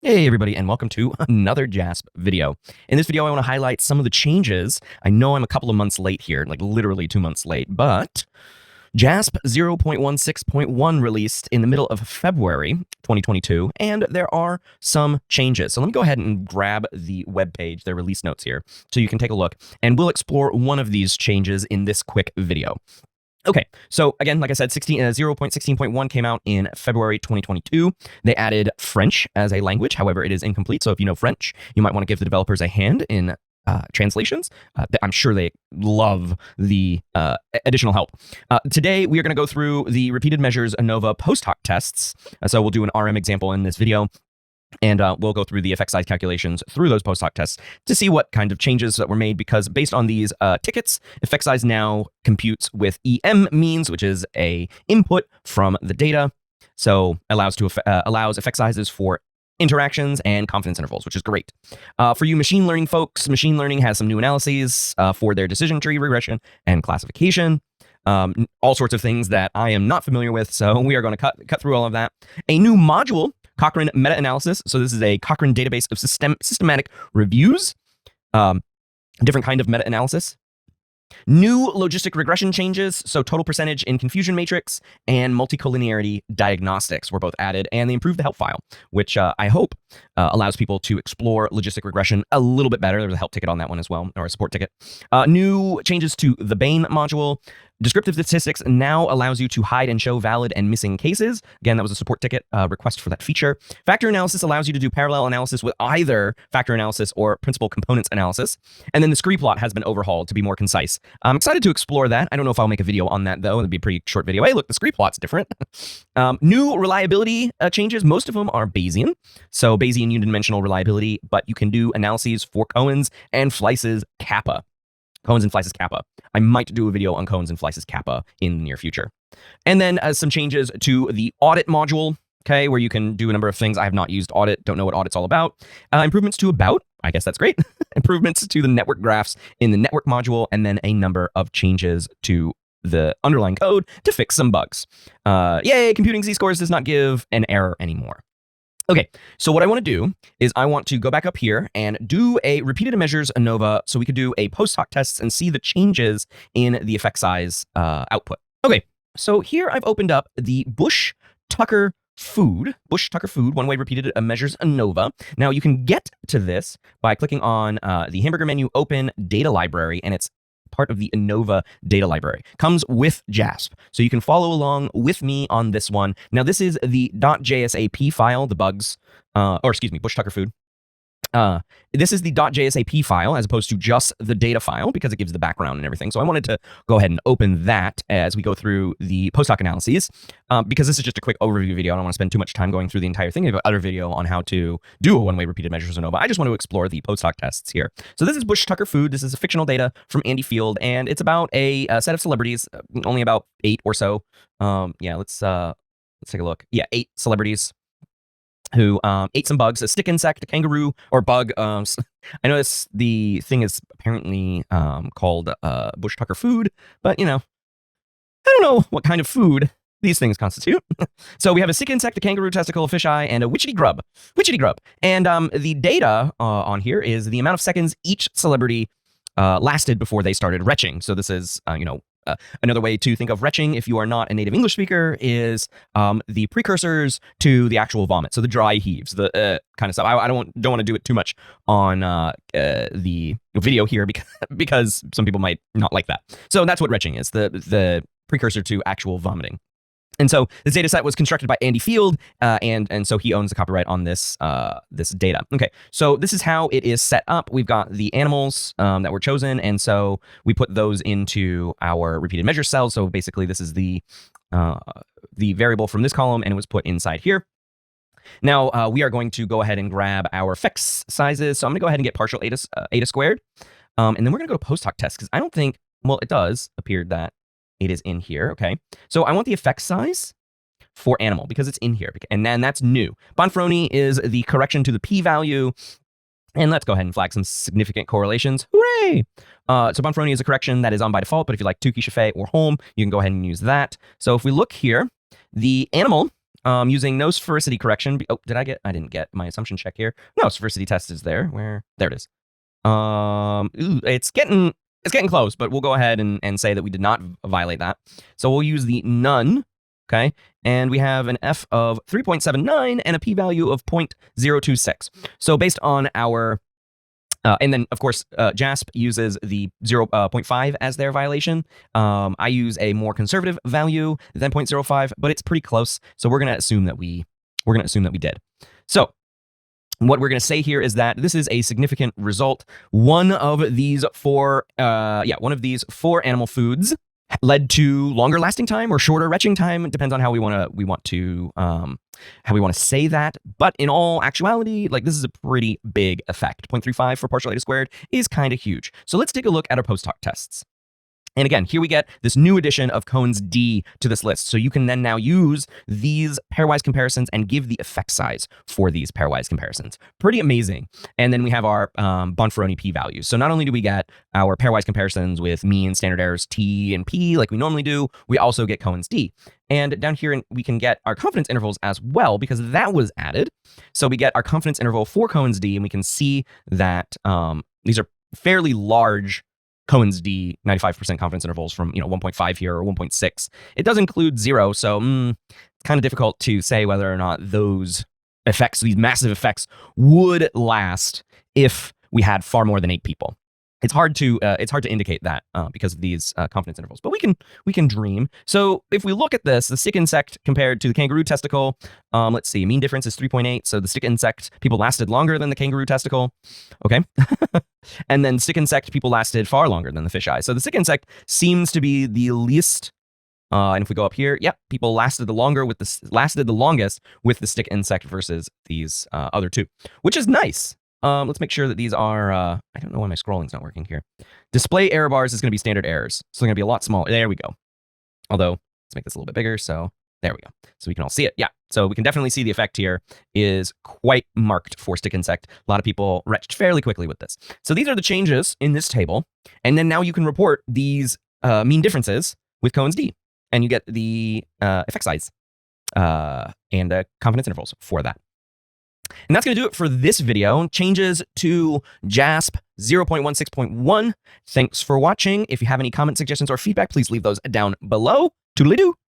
Hey everybody, and welcome to another JASP video. In this video, I want to highlight some of the changes. I know I'm a couple of months late here, like literally 2 months late, but JASP 0.16.1 released in the middle of February 2022, and there are some changes. So let me go ahead and grab the webpage, their release notes here, so you can take a look, and we'll explore one of these changes in this quick video. Okay, so again, like I said, 0.16.1 came out in February 2022. They added French as a language. However, it is incomplete. So if you know French, you might want to give the developers a hand in translations. I'm sure they love the additional help. Today, we are going to go through the repeated measures Anova post-hoc tests. So we'll do an RM example in this video. And we'll go through the effect size calculations through those post-hoc tests to see what kind of changes that were made, because based on these tickets, effect size now computes with EM means, which is a input from the data. So allows effect sizes for interactions and confidence intervals, which is great. For you machine learning folks, machine learning has some new analyses for their decision tree regression and classification. All sorts of things that I am not familiar with, so we are going to cut through all of that. A new module, Cochrane Meta-Analysis. So this is a Cochrane database of systematic reviews, different kind of meta-analysis. New logistic regression changes, so total percentage in confusion matrix and multicollinearity diagnostics were both added, and they improved the help file, which I hope allows people to explore logistic regression a little bit better. There's a help ticket on that one as well, or a support ticket. New changes to the Bain module. Descriptive statistics now allows you to hide and show valid and missing cases. Again, that was a support ticket request for that feature. Factor analysis allows you to do parallel analysis with either factor analysis or principal components analysis. And then the scree plot has been overhauled to be more concise. I'm excited to explore that. I don't know if I'll make a video on that, though. It'll be a pretty short video. Hey, look, the scree plot's different. New reliability changes. Most of them are Bayesian. So Bayesian unidimensional reliability, but you can do analyses for Cohen's and Fleiss's kappa. Cohen's and Fleiss's kappa. I might do a video on Cohen's and Fleiss's kappa in the near future. And then some changes to the audit module, okay, where you can do a number of things. I have not used audit, don't know what audit's all about. Improvements to about, I guess that's great. Improvements to the network graphs in the network module, and then a number of changes to the underlying code to fix some bugs. Yay, computing z-scores does not give an error anymore. Okay, so what I want to do is I want to go back up here and do a repeated measures Anova so we could do a post-hoc tests and see the changes in the effect size output. Okay, so here I've opened up the Bush-Tucker food, one-way repeated measures Anova. Now you can get to this by clicking on the hamburger menu, open data library, and it's part of the Anova data library. Comes with JASP. So you can follow along with me on this one. Now this is the .jasap file, the bugs, Bush-Tucker food. This is the .jasap file as opposed to just the data file because it gives the background and everything. So I wanted to go ahead and open that as we go through the post-hoc analyses because this is just a quick overview video. I don't want to spend too much time going through the entire thing. I have another video on how to do a one-way repeated measures Anova. I just want to explore the post-hoc tests here. So this is Bush-Tucker food. This is a fictional data from Andy Field, and it's about a set of celebrities, only about 8 or so. Let's take a look. Yeah, 8 celebrities who ate some bugs, a stick insect, a kangaroo, or bug. I notice the thing is apparently called Bush-Tucker food, but, I don't know what kind of food these things constitute. So we have a stick insect, a kangaroo testicle, a fisheye, and a witchetty grub. And the data on here is the amount of seconds each celebrity lasted before they started retching. So this is, another way to think of retching, if you are not a native English speaker, is the precursors to the actual vomit. So the dry heaves, the kind of stuff. I don't want to do it too much on the video here because some people might not like that. So that's what retching is, the precursor to actual vomiting. And so this data set was constructed by Andy Field, and so he owns the copyright on this this data. Okay, so this is how it is set up. We've got the animals that were chosen, and so we put those into our repeated measure cells. So basically, this is the variable from this column, and it was put inside here. Now we are going to go ahead and grab our effects sizes. So I'm going to go ahead and get partial eta squared, and then we're going to go to post-hoc test because I don't think, well, it does appear that it is in here, okay? So I want the effect size for animal because it's in here, and then that's new. Bonferroni is the correction to the p-value, and let's go ahead and flag some significant correlations. Hooray! So Bonferroni is a correction that is on by default, but if you like Tukey, Chaffee, or Holm, you can go ahead and use that. So if we look here, the animal using no sphericity correction. Oh, I didn't get my assumption check here. No, sphericity test is there. There it is. It's getting close, but we'll go ahead and say that we did not violate that. So we'll use the none, okay? And we have an F of 3.79 and a p-value of 0.026. So based on our and then, of course, JASP uses the 0.5 as their violation. I use a more conservative value than 0.05, but it's pretty close. So we're going to assume that we did. So what we're going to say here is that this is a significant result. One of these four animal foods led to longer lasting time or shorter retching time. It depends on how we want to say that. But in all actuality, like, this is a pretty big effect. 0.35 for partial eta squared is kind of huge. So let's take a look at our post-hoc tests. And again, here we get this new addition of Cohen's d to this list. So you can then now use these pairwise comparisons and give the effect size for these pairwise comparisons. Pretty amazing. And then we have our Bonferroni p-values. So not only do we get our pairwise comparisons with mean, standard errors t and p like we normally do, we also get Cohen's d. And down here, we can get our confidence intervals as well, because that was added. So we get our confidence interval for Cohen's d, and we can see that these are fairly large Cohen's d 95% confidence intervals from 1.5 here or 1.6. It does include 0, so it's kind of difficult to say whether or not those effects, these massive effects, would last if we had far more than 8 people. It's hard to indicate that because of these confidence intervals, but we can dream. So if we look at this, the stick insect compared to the kangaroo testicle, let's see, mean difference is 3.8. So the stick insect people lasted longer than the kangaroo testicle. Okay. And then stick insect people lasted far longer than the fisheye. So the stick insect seems to be the least. And if we go up here, yep, people lasted the longest with the stick insect versus these other two, which is nice. Let's make sure that these are, I don't know why my scrolling's not working here. Display error bars is going to be standard errors. So they're going to be a lot smaller. There we go. Although, let's make this a little bit bigger. So there we go. So we can all see it. Yeah. So we can definitely see the effect here is quite marked for stick insect. A lot of people retched fairly quickly with this. So these are the changes in this table. And then now you can report these mean differences with Cohen's d. And you get the effect size and confidence intervals for that. And that's going to do it for this video. Changes to JASP 0.16.1. Thanks for watching. If you have any comments, suggestions, or feedback, please leave those down below. Toodly-doo.